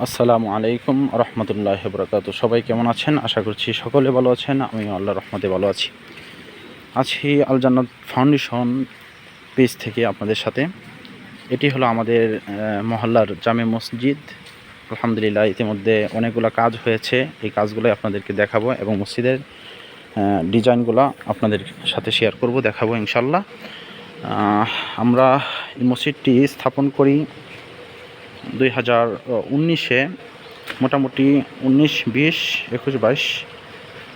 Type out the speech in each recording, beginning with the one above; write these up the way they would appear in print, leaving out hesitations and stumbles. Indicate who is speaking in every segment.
Speaker 1: আসসালামু আলাইকুম রহমতুল্লাহ বরকাত। সবাই কেমন আছেন? আশা করছি সকলে ভালো আছেন। আমি আল্লাহর রহমতে ভালো আছি। আছি আল জান্নাত ফাউন্ডেশন পেজ থেকে আপনাদের সাথে। এটি হলো আমাদের মহল্লার জামে মসজিদ। আলহামদুলিল্লাহ ইতিমধ্যে অনেকগুলো কাজ হয়েছে। এই কাজগুলো আপনাদেরকে দেখাবো এবং মসজিদের ডিজাইনগুলো আপনাদের সাথে শেয়ার করব, দেখাবো ইনশাল্লাহ। আমরা এই মসজিদটি স্থাপন করি 2019-এ। মোটামুটি 19, 20, 21, 22,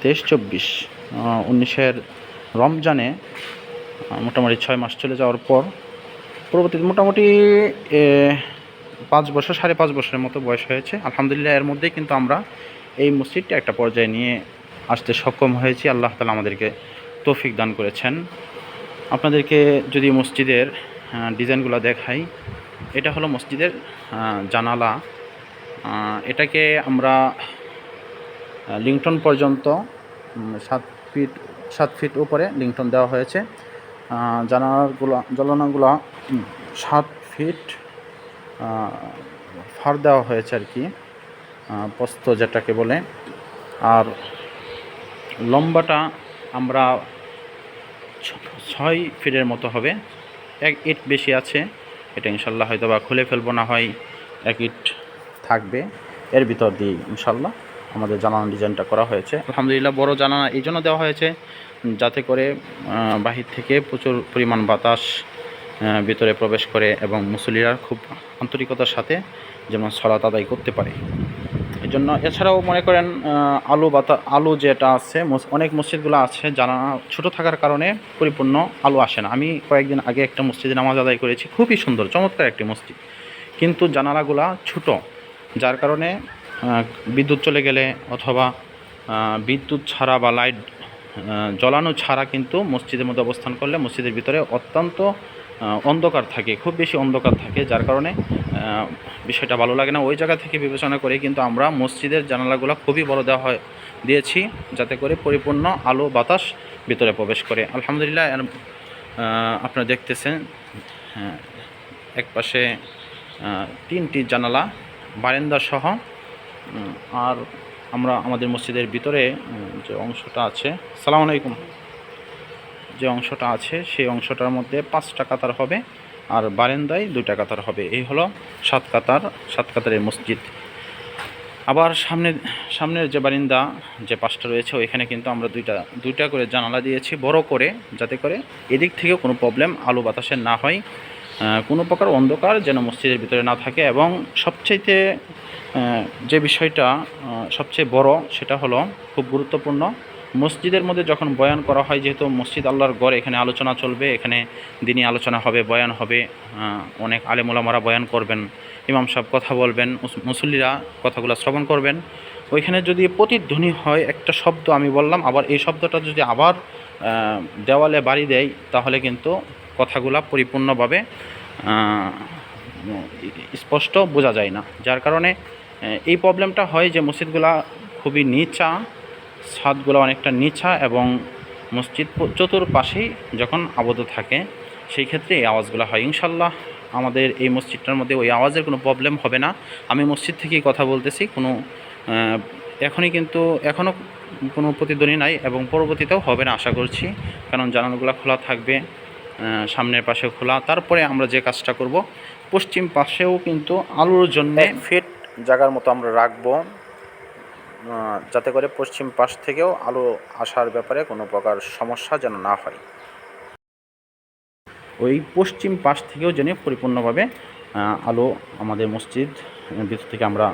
Speaker 1: 23, 24, 19-এর রমজানে মোটামুটি 6 মাস চলে যাওয়ার পর পরবর্তীতে মোটামুটি 5 বছর, 5.5 বছরের মতো বয়স হয়েছে। আলহামদুলিল্লাহ এর মধ্যেই কিন্তু আমরা এই মসজিদটা একটা পর্যায়ে নিয়ে আসতে সক্ষম হয়েছি। আল্লাহ তাআলা আমাদেরকে তৌফিক দান করেছেন। আপনাদেরকে যদি মসজিদের ডিজাইনগুলো দেখাই, এটা হলো মসজিদের জানালা। এটাকে আমরা লিংটন পর্যন্ত 7 ফিট উপরে লিংটন দেওয়া হয়েছে। জানালাগুলো 7 ফিট ফার দেওয়া হয়েছে আর কি, প্রস্থ যেটাকে বলে। আর লম্বাটা আমরা 6 ফিটের মতো হবে। 1 ইট বেশি আছে, এটা ইনশাল্লাহ হয়তো বা খুলে ফেলবো, না হয় 1 ইট থাকবে এর ভিতর দিয়ে ইনশাল্লাহ আমাদের জানালা ডিজাইনটা করা হয়েছে। আলহামদুলিল্লাহ বড় জানালা এই জন্য দেওয়া হয়েছে যাতে করে বাহির থেকে প্রচুর পরিমাণ বাতাস ভিতরে প্রবেশ করে এবং মুসল্লিরা খুব আন্তরিকতার সাথে যেন সালাত আদায় করতে পারে এই জন্য। এছাড়াও মনে করেন আলো যেটা আছে, অনেক মসজিদগুলো আছে জানালা ছোটো থাকার কারণে পরিপূর্ণ আলো আসে না। আমি কয়েকদিন আগে একটা মসজিদে নামাজ আদায় করেছি, খুবই সুন্দর চমৎকার একটি মসজিদ, কিন্তু জানালাগুলা ছোটো, যার কারণে বিদ্যুৎ চলে গেলে অথবা বিদ্যুৎ ছাড়া বা লাইট জ্বলানো ছাড়া কিন্তু মসজিদের মধ্যে অবস্থান করলে মসজিদের ভিতরে অত্যন্ত অন্ধকার থাকে, খুব বেশি অন্ধকার থাকে, যার কারণে বিষয়টা ভালো লাগে না। ওই জায়গা থেকে বিবেচনা করে কিন্তু আমরা মসজিদের জানালাগুলো খুবই বড় দিয়েছি যাতে করে পরিপূর্ণ আলো বাতাস ভিতরে প্রবেশ করে। আলহামদুলিল্লাহ আপনারা দেখতেছেন এক পাশে 3টি জানালা বারান্দা সহ। আর আমরা আমাদের মসজিদের ভিতরে যে অংশটা আছে, আসসালামু আলাইকুম, যে অংশটা আছে সেই অংশটার মধ্যে 5টা কাতার হবে আর বারান্দায় 2টা কাতার হবে। এই হলো 7 কাতারের মসজিদ। আবার সামনের যে বারান্দা যে 5টা রয়েছে ওইখানে কিন্তু আমরা দুইটা করে জানালা দিয়েছি বড় করে, যাতে করে এদিক থেকে কোনো প্রবলেম আলো বাতাসের না হয়, কোনো প্রকার অন্ধকার যেন মসজিদের ভিতরে না থাকে। এবং সবচাইতে যে বিষয়টা সবচেয়ে বড় সেটা হলো খুব গুরুত্বপূর্ণ, মসজিদের মধ্যে যখন বয়ান করা হয়, যেহেতু মসজিদ আল্লাহর ঘর, এখানে আলোচনা চলবে, এখানে দিনী আলোচনা হবে, বয়ান হবে, অনেক আলেম ওলামারা বয়ান করবেন, ইমাম সাহেব কথা বলবেন, মুসল্লিরা কথাগুলো শ্রবণ করবেন। ওইখানে যদি প্রতিধ্বনি হয় একটা শব্দ, আমি বললাম, আবার এই শব্দটা যদি আবার দেওয়ালে বাড়ি দেয়, তাহলে কিন্তু কথাগুলা পরিপূর্ণভাবে স্পষ্ট বোঝা যায় না। যার কারণে এই প্রবলেমটা হয় যে মসজিদগুলা খুবই নিচা, ছাদগুলো অনেকটা নিচা এবং মসজিদ চতুর্পাশেই যখন আবদ্ধ থাকে সেই ক্ষেত্রে এই আওয়াজগুলো হয়। ইনশাল্লাহ আমাদের এই মসজিদটার মধ্যে ওই আওয়াজের কোনো প্রবলেম হবে না। আমি মসজিদ থেকেই কথা বলতেছি, এখনও কোনো প্রতিধ্বনি নাই এবং পরবর্তীতেও হবে না আশা করছি, কারণ জানালাগুলো খোলা থাকবে, সামনের পাশেও খোলা। তারপরে আমরা যে কাজটা করব, পশ্চিম পাশেও কিন্তু আলোর জন্য 1 ফিট জায়গার মতো আমরা রাখবো, যাতে করে পশ্চিম পাশ থেকেও আলো আসার ব্যাপারে কোনো প্রকার সমস্যা যেন না হয়। ওই পশ্চিম পাশ থেকেও যেন পরিপূর্ণভাবে আলো আমাদের মসজিদ ভিতর থেকে আমরা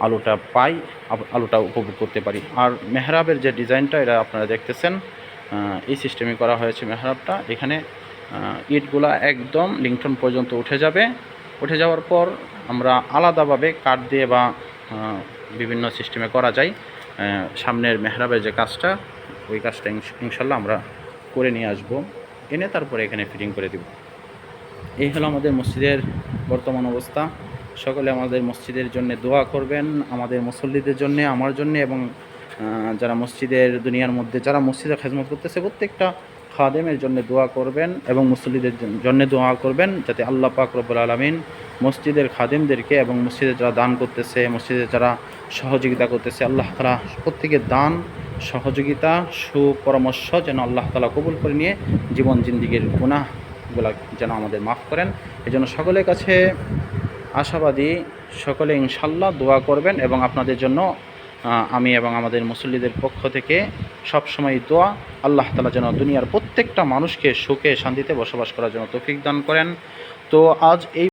Speaker 1: আলোটা পাই, আলোটা উপভোগ করতে পারি। আর মেহরাবের যে ডিজাইনটা এটা আপনারা দেখতেছেন, এই সিস্টেমে করা হয়েছে মেহরাবটা। এখানে ইটগুলা একদম লিংটন পর্যন্ত উঠে যাওয়ার পর আমরা আলাদাভাবে কাঠ দিয়ে বা বিভিন্ন সিস্টেমে করা যায় সামনের মেহরাবের যে কাজটা, ওই কাজটা ইনশাল্লাহ আমরা করে নিয়ে আসবো, এনে তারপরে এখানে ফিটিং করে দেব। এই হলো আমাদের মসজিদের বর্তমান অবস্থা। সকলে আমাদের মসজিদের জন্য দোয়া করবেন, আমাদের মুসল্লিদের জন্য, আমার জন্য, এবং যারা মসজিদের দুনিয়ার মধ্যে যারা মসজিদে খেদমত করতেছে প্রত্যেকটা খাদেমের জন্য দোয়া করবেন এবং মুসল্লিদের জন্য দোয়া করবেন, যাতে আল্লাহ পাক রব্বুল আলামিন মসজিদের খাদেমদেরকে এবং মসজিদে যারা দান করতেছে, মসজিদে যারা সহযোগিতা করতেছে, আল্লাহ তাআলা প্রত্যেকের দান, সহযোগিতা, সুপরামর্শ যেন আল্লাহ তাআলা কবুল করে নিয়ে জীবন জিন্দিগির গুনাহগুলো যেন আমাদের মাফ করেন। এজন্য সকলের কাছে আশাবাদী, সকলে ইনশাল্লাহ দোয়া করবেন এবং আপনাদের জন্য আমি এবং আমাদের মুসল্লিদের পক্ষ থেকে সবসময় দোয়া, আল্লাহ তাআলা যেন দুনিয়ার প্রত্যেকটা মানুষকে সুখে শান্তিতে বসবাস করার জন্য তৌফিক দান করেন। তো আজ এই